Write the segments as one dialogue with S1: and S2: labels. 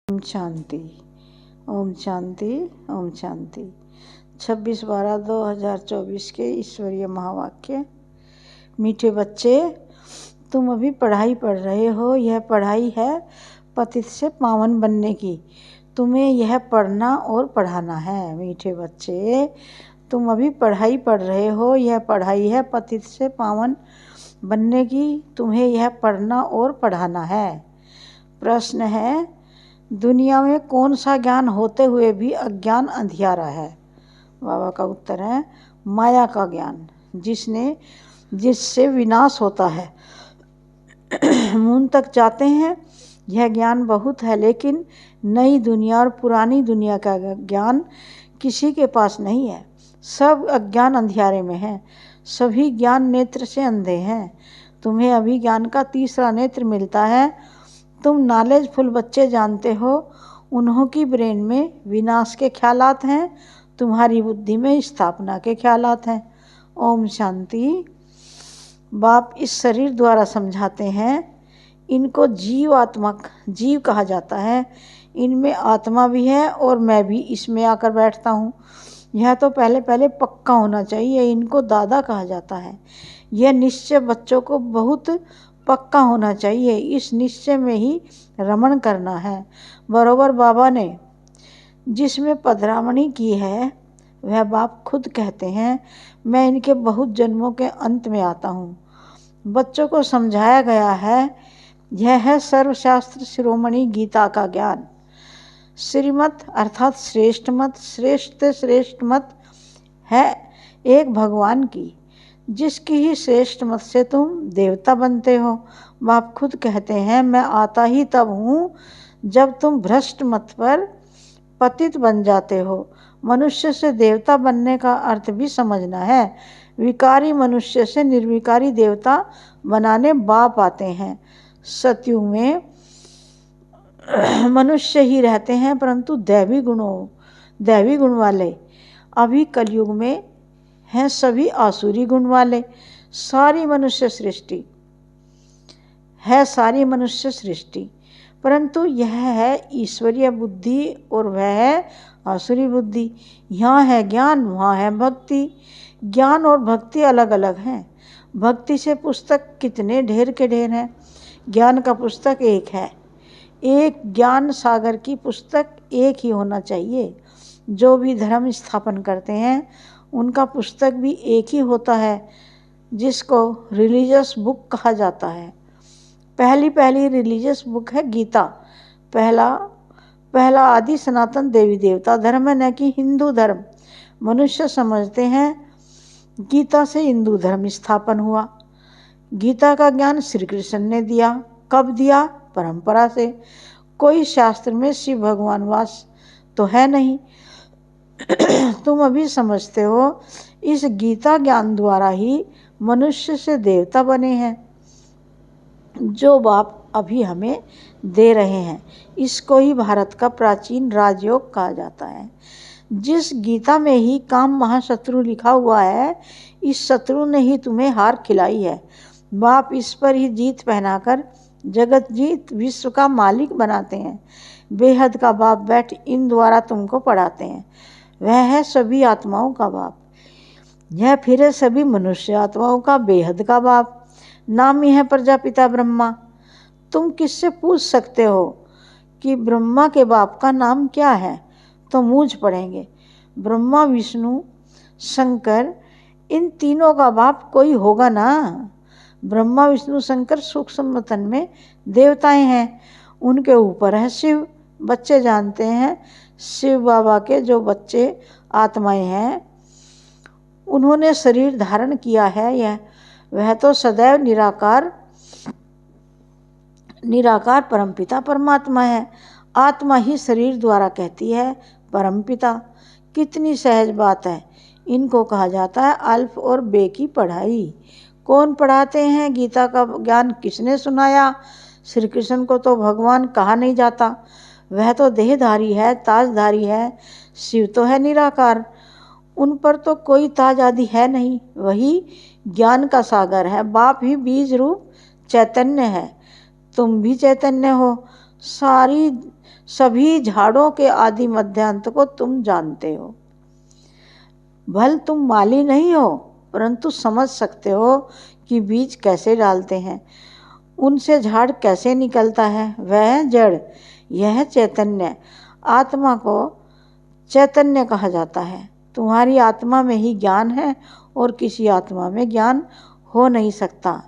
S1: ओम शांति। ओम शांति। ओम शांति। 26/12/2024 के ईश्वरीय महावाक्य। मीठे बच्चे, तुम अभी पढ़ाई पढ़ रहे हो। यह पढ़ाई है पतित से पावन बनने की। तुम्हें यह पढ़ना और पढ़ाना है। मीठे बच्चे, तुम अभी पढ़ाई पढ़ रहे हो। यह पढ़ाई है पतित से पावन बनने की। तुम्हें यह पढ़ना और पढ़ाना है। प्रश्न है, दुनिया में कौन सा ज्ञान होते हुए भी अज्ञान अंधियारा है? बाबा का उत्तर है, माया का ज्ञान, जिससे विनाश होता है। मून तक जाते हैं। यह ज्ञान बहुत है, लेकिन नई दुनिया और पुरानी दुनिया का ज्ञान किसी के पास नहीं है। सब अज्ञान अंधियारे में है। सभी ज्ञान नेत्र से अंधे हैं। तुम्हें अभी ज्ञान का तीसरा नेत्र मिलता है। तुम नॉलेजफुल बच्चे जानते हो, उन्हों की ब्रेन में विनाश के ख्यालात हैं, तुम्हारी बुद्धि में स्थापना के ख्यालात हैं। ओम शांति। बाप इस शरीर द्वारा समझाते हैं। इनको जीव कहा जाता है। इनमें आत्मा भी है और मैं भी इसमें आकर बैठता हूँ। यह तो पहले पक्का होना चाहिए। इनको दादा कहा जाता है। यह निश्चय बच्चों को बहुत पक्का होना चाहिए। इस निश्चय में ही रमण करना है। बरोबर बाबा ने जिसमें पधरामणी की है, वह बाप खुद कहते हैं, मैं इनके बहुत जन्मों के अंत में आता हूँ। बच्चों को समझाया गया है। यह है सर्वशास्त्र शिरोमणि गीता का ज्ञान। श्रीमत अर्थात श्रेष्ठ मत, श्रेष्ठ मत है एक भगवान की, जिसकी ही श्रेष्ठ मत से तुम देवता बनते हो। बाप खुद कहते हैं, मैं आता ही तब हूँ जब तुम भ्रष्ट मत पर पतित बन जाते हो। मनुष्य से देवता बनने का अर्थ भी समझना है। विकारी मनुष्य से निर्विकारी देवता बनाने बाप आते हैं। सतयुग में मनुष्य ही रहते हैं, परंतु दैवी गुण वाले। अभी कलयुग में हैं सभी आसुरी गुण वाले। सारी मनुष्य सृष्टि, परंतु यह है ईश्वरीय बुद्धि और वह है आसुरी बुद्धि। यहाँ है ज्ञान, वहाँ है भक्ति। ज्ञान और भक्ति अलग अलग हैं। भक्ति से पुस्तक कितने ढेर के ढेर हैं। ज्ञान का पुस्तक एक है। एक ज्ञान सागर की पुस्तक एक ही होना चाहिए। जो भी धर्म स्थापन करते हैं, उनका पुस्तक भी एक ही होता है, जिसको रिलीजियस बुक कहा जाता है। पहली रिलीजियस बुक है गीता। पहला आदि सनातन देवी देवता धर्म है, न कि हिंदू धर्म। मनुष्य समझते हैं गीता से हिंदू धर्म स्थापन हुआ। गीता का ज्ञान श्री कृष्ण ने दिया। कब दिया? परंपरा से। कोई शास्त्र में शिव भगवान वास तो है नहीं। तुम अभी समझते हो, इस गीता ज्ञान द्वारा ही मनुष्य से देवता बने हैं, जो बाप अभी हमें दे रहे हैं। इसको ही भारत का प्राचीन राजयोग कहा जाता है। जिस गीता में ही काम महाशत्रु लिखा हुआ है, इस शत्रु ने ही तुम्हें हार खिलाई है। बाप इस पर ही जीत पहनाकर जगत जीत विश्व का मालिक बनाते हैं। बेहद का बाप बैठ इन द्वारा तुमको पढ़ाते हैं। वह है सभी आत्माओं का बाप। यह फिर है सभी मनुष्य आत्माओं का बेहद का बाप। नाम ही है प्रजापिता ब्रह्मा। तुम किससे पूछ सकते हो कि ब्रह्मा के बाप का नाम क्या है, तो मूझ पड़ेंगे। ब्रह्मा, विष्णु, शंकर, इन तीनों का बाप कोई होगा ना। ब्रह्मा, विष्णु, शंकर सूक्ष्म वतन में देवताएं हैं। उनके ऊपर है शिव। बच्चे जानते हैं, शिव बाबा के जो बच्चे आत्माएं हैं, उन्होंने शरीर धारण किया है। वह तो सदैव निराकार परमपिता परमात्मा है। आत्मा ही शरीर द्वारा कहती है परमपिता। कितनी सहज बात है। इनको कहा जाता है अल्फ और बे की पढ़ाई। कौन पढ़ाते हैं? गीता का ज्ञान किसने सुनाया? श्री कृष्ण को तो भगवान कहा नहीं जाता। वह तो देहधारी है, ताजधारी है। शिव तो है निराकार, उन पर तो कोई ताज आदि है नहीं। वही ज्ञान का सागर है। बाप ही बीज रूप चैतन्य है। तुम भी चैतन्य हो। सभी झाड़ों के आदि मध्यांत को तुम जानते हो। भल तुम माली नहीं हो, परंतु समझ सकते हो कि बीज कैसे डालते हैं, उनसे झाड़ कैसे निकलता है। वह जड़, यह चैतन्य। आत्मा को चैतन्य कहा जाता है। तुम्हारी आत्मा में ही ज्ञान है और किसी आत्मा में ज्ञान हो नहीं सकता।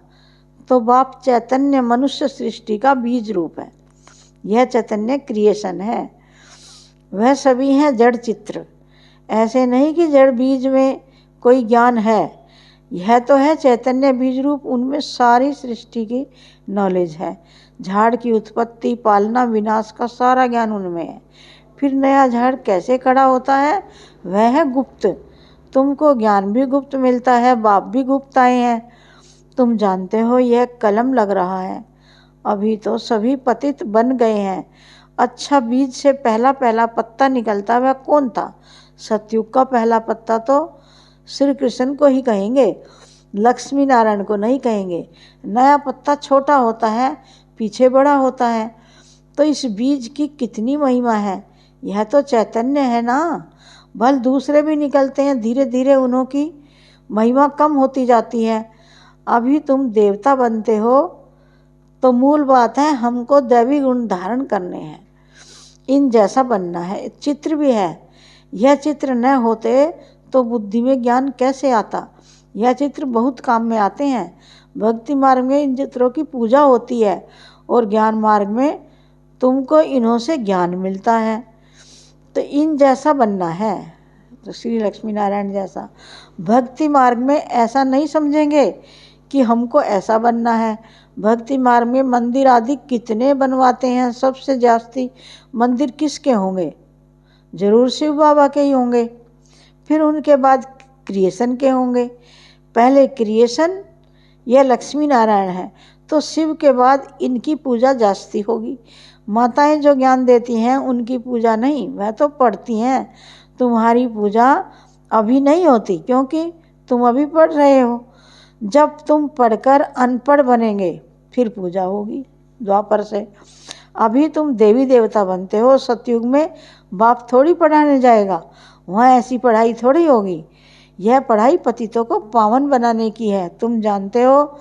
S1: तो बाप चैतन्य मनुष्य सृष्टि का बीज रूप है। यह चैतन्य क्रिएशन है। वह सभी हैं जड़ चित्र। ऐसे नहीं कि जड़ बीज में कोई ज्ञान है। यह तो है चैतन्य बीज रूप, उनमें सारी सृष्टि की नॉलेज है। झाड़ की उत्पत्ति, पालना, विनाश का सारा ज्ञान उनमें है। फिर नया झाड़ कैसे खड़ा होता है, वह है गुप्त। तुमको ज्ञान भी गुप्त मिलता है, बाप भी गुप्त आए हैं। तुम जानते हो यह कलम लग रहा है, अभी तो सभी पतित बन गए हैं। अच्छा, बीज से पहला पहला पत्ता निकलता, वह कौन था? सतयुग का पहला पत्ता तो श्री कृष्ण को ही कहेंगे, लक्ष्मी नारायण को नहीं कहेंगे। नया पत्ता छोटा होता है, पीछे बड़ा होता है। तो इस बीज की कितनी महिमा है। यह तो चैतन्य है ना। भल दूसरे भी निकलते हैं, धीरे धीरे उन्हों की महिमा कम होती जाती है। अभी तुम देवता बनते हो तो मूल बात है हमको दैवी गुण धारण करने हैं, इन जैसा बनना है। चित्र भी है, यह चित्र न होते तो बुद्धि में ज्ञान कैसे आता। यह चित्र बहुत काम में आते हैं। भक्ति मार्ग में इन चित्रों की पूजा होती है और ज्ञान मार्ग में तुमको इन्हों से ज्ञान मिलता है। तो इन जैसा बनना है, तो श्री लक्ष्मी नारायण जैसा। भक्ति मार्ग में ऐसा नहीं समझेंगे कि हमको ऐसा बनना है। भक्ति मार्ग में मंदिर आदि कितने बनवाते हैं, सबसे जास्ती मंदिर किसके होंगे? जरूर शिव बाबा के ही होंगे। फिर उनके बाद क्रिएशन के होंगे। पहले क्रिएशन, यह लक्ष्मी नारायण है, तो शिव के बाद इनकी पूजा जास्ती होगी। माताएं जो ज्ञान देती हैं उनकी पूजा नहीं, वह तो पढ़ती हैं। तुम्हारी पूजा अभी नहीं होती क्योंकि तुम अभी पढ़ रहे हो। जब तुम पढ़कर अनपढ़ बनेंगे फिर पूजा होगी द्वापर से। अभी तुम देवी देवता बनते हो, सतयुग में बाप थोड़ी पढ़ाने जाएगा, वहाँ ऐसी पढ़ाई थोड़ी होगी। यह पढ़ाई पतितों को पावन बनाने की है। तुम जानते हो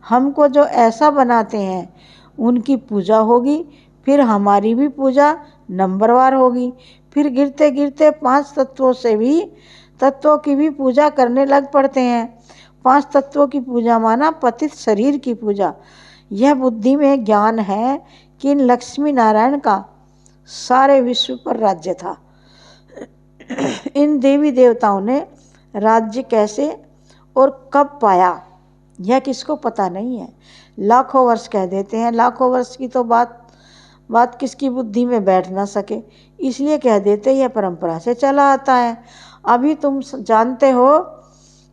S1: हमको जो ऐसा बनाते हैं उनकी पूजा होगी, फिर हमारी भी पूजा नंबरवार होगी। फिर गिरते गिरते 5 तत्वों से भी तत्वों की भी पूजा करने लग पड़ते हैं। 5 तत्वों की पूजा माना पतित शरीर की पूजा। यह बुद्धि में ज्ञान है कि इन लक्ष्मी नारायण का सारे विश्व पर राज्य था। इन देवी देवताओं ने राज्य कैसे और कब पाया, यह किसको पता नहीं है। लाखों वर्ष कह देते हैं, लाखों वर्ष की तो बात किसकी बुद्धि में बैठ ना सके, इसलिए कह देते यह परंपरा से चला आता है। अभी तुम जानते हो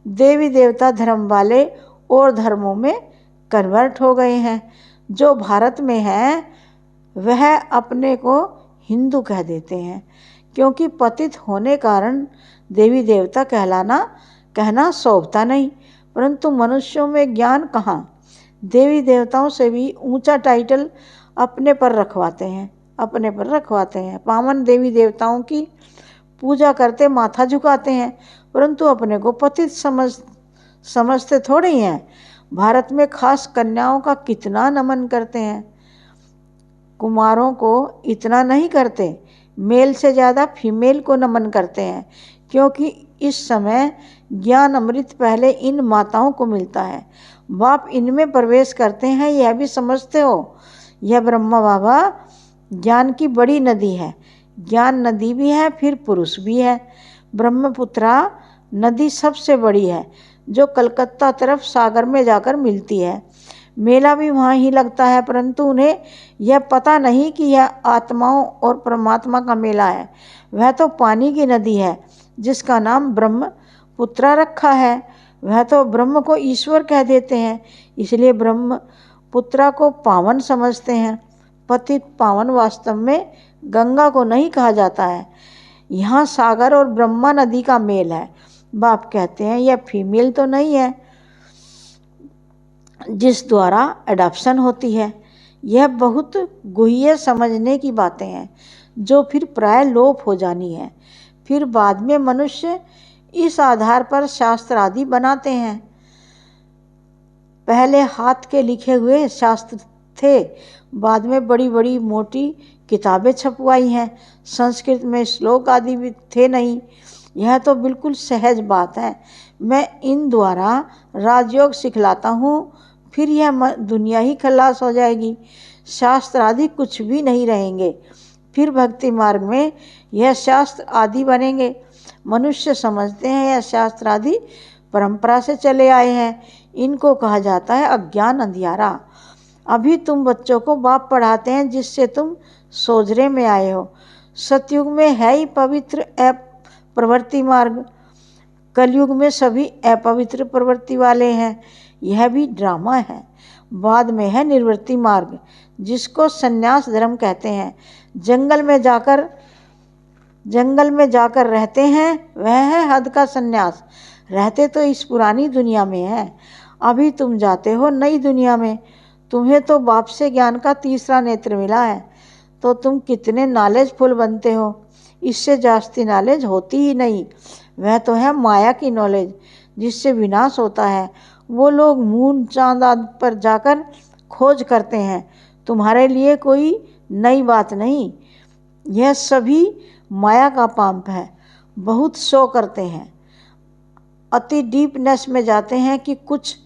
S1: देवी देवता धर्म वाले और धर्मों में कन्वर्ट हो गए हैं। जो भारत में है वह अपने को हिंदू कह देते हैं, क्योंकि पतित होने कारण देवी देवता कहना शोभता नहीं। परंतु मनुष्यों में ज्ञान कहाँ, देवी देवताओं से भी ऊंचा टाइटल अपने पर रखवाते हैं। पावन देवी देवताओं की पूजा करते माथा झुकाते हैं, परंतु अपने को पतित समझते थोड़े ही हैं। भारत में खास कन्याओं का कितना नमन करते हैं, कुमारों को इतना नहीं करते। मेल से ज़्यादा फीमेल को नमन करते हैं, क्योंकि इस समय ज्ञान अमृत पहले इन माताओं को मिलता है। बाप इनमें प्रवेश करते हैं, यह भी समझते हो। यह ब्रह्मा बाबा ज्ञान की बड़ी नदी है। ज्ञान नदी भी है, फिर पुरुष भी है। ब्रह्मपुत्रा नदी सबसे बड़ी है, जो कलकत्ता तरफ सागर में जाकर मिलती है। मेला भी वहाँ ही लगता है, परंतु उन्हें यह पता नहीं कि यह आत्माओं और परमात्मा का मेला है। वह तो पानी की नदी है, जिसका नाम ब्रह्मपुत्रा रखा है। वह तो ब्रह्म को ईश्वर कह देते हैं, इसलिए ब्रह्मपुत्रा को पावन समझते हैं। पतित पावन वास्तव में गंगा को नहीं कहा जाता है। यहाँ सागर और ब्रह्मा नदी का मेल है। बाप कहते हैं यह फीमेल तो नहीं है जिस द्वारा एडॉप्शन होती है, यह बहुत गुह्य समझने की बातें हैं जो फिर प्राय लोप हो जानी है। फिर बाद में मनुष्य इस आधार पर शास्त्र आदि बनाते हैं। पहले हाथ के लिखे हुए शास्त्र थे, बाद में बड़ी बड़ी मोटी किताबें छपवाई हैं। संस्कृत में श्लोक आदि भी थे नहीं। यह तो बिल्कुल सहज बात है। मैं इन द्वारा राजयोग सिखलाता हूँ, फिर यह दुनिया ही खलास हो जाएगी, शास्त्र आदि कुछ भी नहीं रहेंगे। फिर भक्ति मार्ग में यह शास्त्र आदि बनेंगे। मनुष्य समझते हैं यह शास्त्र आदि परंपरा से चले आए हैं। इनको कहा जाता है अज्ञान अंधियारा। अभी तुम बच्चों को बाप पढ़ाते हैं जिससे तुम सोजरे में आए हो। सतयुग में है ही पवित्र प्रवृत्ति मार्ग, कलयुग में सभी अपवित्र प्रवृत्ति वाले हैं। यह भी ड्रामा है। बाद में है निर्वृत्ति मार्ग जिसको संन्यास धर्म कहते हैं। जंगल में जाकर रहते हैं, वह है हद का संन्यास। रहते तो इस पुरानी दुनिया में है, अभी तुम जाते हो नई दुनिया में। तुम्हें तो बाप से ज्ञान का तीसरा नेत्र मिला है, तो तुम कितने नॉलेजफुल बनते हो। इससे जास्ती नॉलेज होती ही नहीं। वह तो है माया की नॉलेज जिससे विनाश होता है। वो लोग मून चांद आदि पर जाकर खोज करते हैं। तुम्हारे लिए कोई नई बात नहीं। यह सभी माया का पाप है। बहुत शो करते हैं, अति डीपनेस में जाते हैं कि कुछ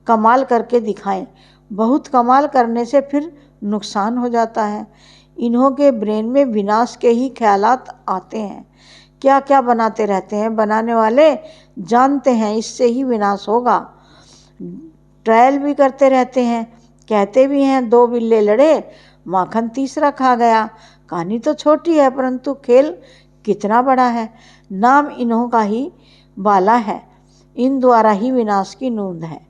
S1: कमाल करके दिखाएं। बहुत कमाल करने से फिर नुकसान हो जाता है। इन्हों के ब्रेन में विनाश के ही ख्यालात आते हैं। क्या क्या बनाते रहते हैं। बनाने वाले जानते हैं इससे ही विनाश होगा। ट्रायल भी करते रहते हैं। कहते भी हैं 2 बिल्ले लड़े, माखन तीसरा खा गया। कहानी तो छोटी है परंतु खेल कितना बड़ा है। नाम इन्हों का ही बाला है। इन द्वारा ही विनाश की नूंद है।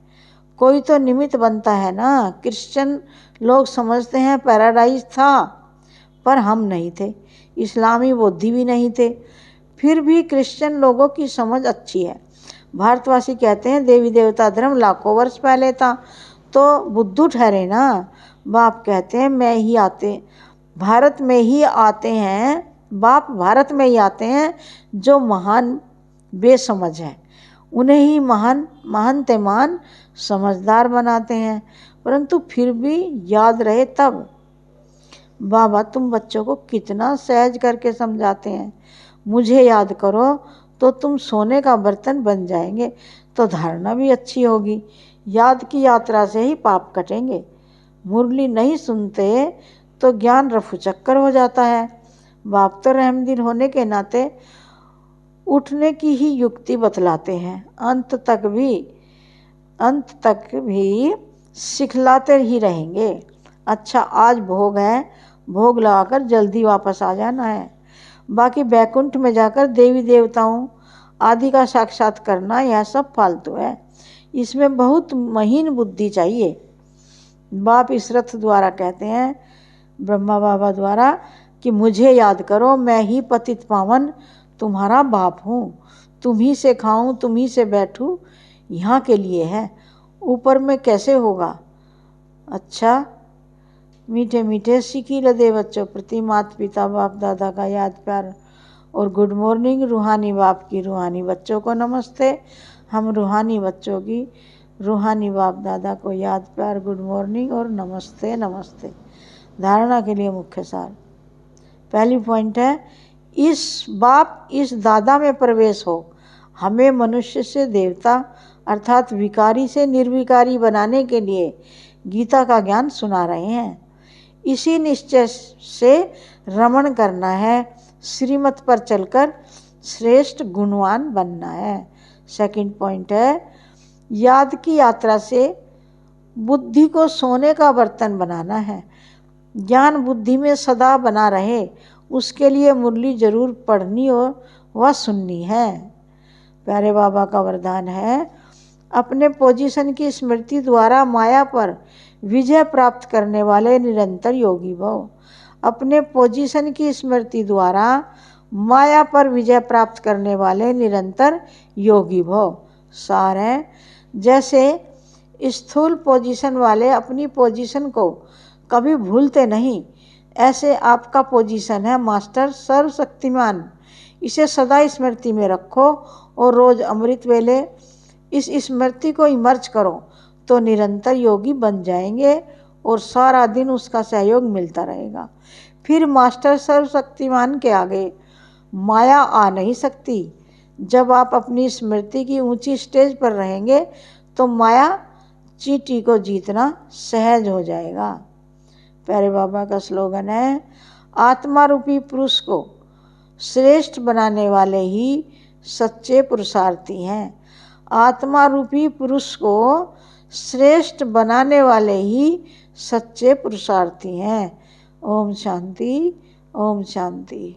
S1: कोई तो निमित्त बनता है ना। क्रिश्चियन लोग समझते हैं पैराडाइज था, पर हम नहीं थे। इस्लामी बौद्धि भी नहीं थे। फिर भी क्रिश्चियन लोगों की समझ अच्छी है। भारतवासी कहते हैं देवी देवता धर्म लाखों वर्ष पहले था, तो बुद्धू ठहरे ना। बाप कहते हैं भारत में ही आते हैं जो महान बेसमझ है। उन्हें ही महान समझदार बनाते हैं, परंतु फिर भी याद रहे तब। बाबा तुम बच्चों को कितना सहज करके समझाते हैं। मुझे याद करो तो तुम सोने का बर्तन बन जाएंगे, तो धारणा भी अच्छी होगी। याद की यात्रा से ही पाप कटेंगे। मुरली नहीं सुनते तो ज्ञान रफू चक्कर हो जाता है। बाप तो रहमदिल होने के नाते उठने की ही युक्ति बतलाते हैं। अंत तक भी सिखलाते ही रहेंगे। अच्छा आज भोग है, भोग लगाकर जल्दी वापस आ जाना है। बाकी बैकुंठ में जाकर देवी देवताओं आदि का साक्षात करना, यह सब फालतू है। इसमें बहुत महीन बुद्धि चाहिए। बाप इस रथ द्वारा कहते हैं, ब्रह्मा बाबा द्वारा, कि मुझे याद करो, मैं ही पतित पावन तुम्हारा बाप हूँ। तुम ही से खाऊं, तुम ही से बैठूं, यहाँ के लिए है, ऊपर में कैसे होगा। अच्छा मीठे मीठे सीखी लदे बच्चों प्रति माता पिता बाप दादा का याद प्यार और गुड मॉर्निंग। रूहानी बाप की रूहानी बच्चों को नमस्ते। हम रूहानी बच्चों की रूहानी बाप दादा को याद प्यार गुड मॉर्निंग और नमस्ते नमस्ते। धारणा के लिए मुख्य सार। पहली पॉइंट है, इस दादा में प्रवेश हो। हमें मनुष्य से देवता अर्थात विकारी से निर्विकारी बनाने के लिए गीता का ज्ञान सुना रहे हैं। इसी निश्चय से रमण करना है। श्रीमत पर चलकर श्रेष्ठ गुणवान बनना है। सेकंड पॉइंट है, याद की यात्रा से बुद्धि को सोने का बर्तन बनाना है। ज्ञान बुद्धि में सदा बना रहे, उसके लिए मुरली जरूर पढ़नी और व सुननी है। प्यारे बाबा का वरदान है, अपने पोजीशन की स्मृति द्वारा माया पर विजय प्राप्त करने वाले निरंतर योगी भव। अपने पोजीशन की स्मृति द्वारा माया पर विजय प्राप्त करने वाले निरंतर योगी भव। सार है, जैसे स्थूल पोजीशन वाले अपनी पोजीशन को कभी भूलते नहीं। ऐसे आपका पोजीशन है मास्टर सर्वशक्तिमान। इसे सदा स्मृति में रखो और रोज अमृत वेले इस स्मृति को इमर्ज करो तो निरंतर योगी बन जाएंगे और सारा दिन उसका सहयोग मिलता रहेगा। फिर मास्टर सर्वशक्तिमान के आगे माया आ नहीं सकती। जब आप अपनी स्मृति की ऊंची स्टेज पर रहेंगे तो माया चींटी को जीतना सहज हो जाएगा। प्यारे बाबा का स्लोगन है, आत्मा रूपी पुरुष को श्रेष्ठ बनाने वाले ही सच्चे पुरुषार्थी हैं। आत्मा रूपी पुरुष को श्रेष्ठ बनाने वाले ही सच्चे पुरुषार्थी हैं। ओम शांति, ओम शांति।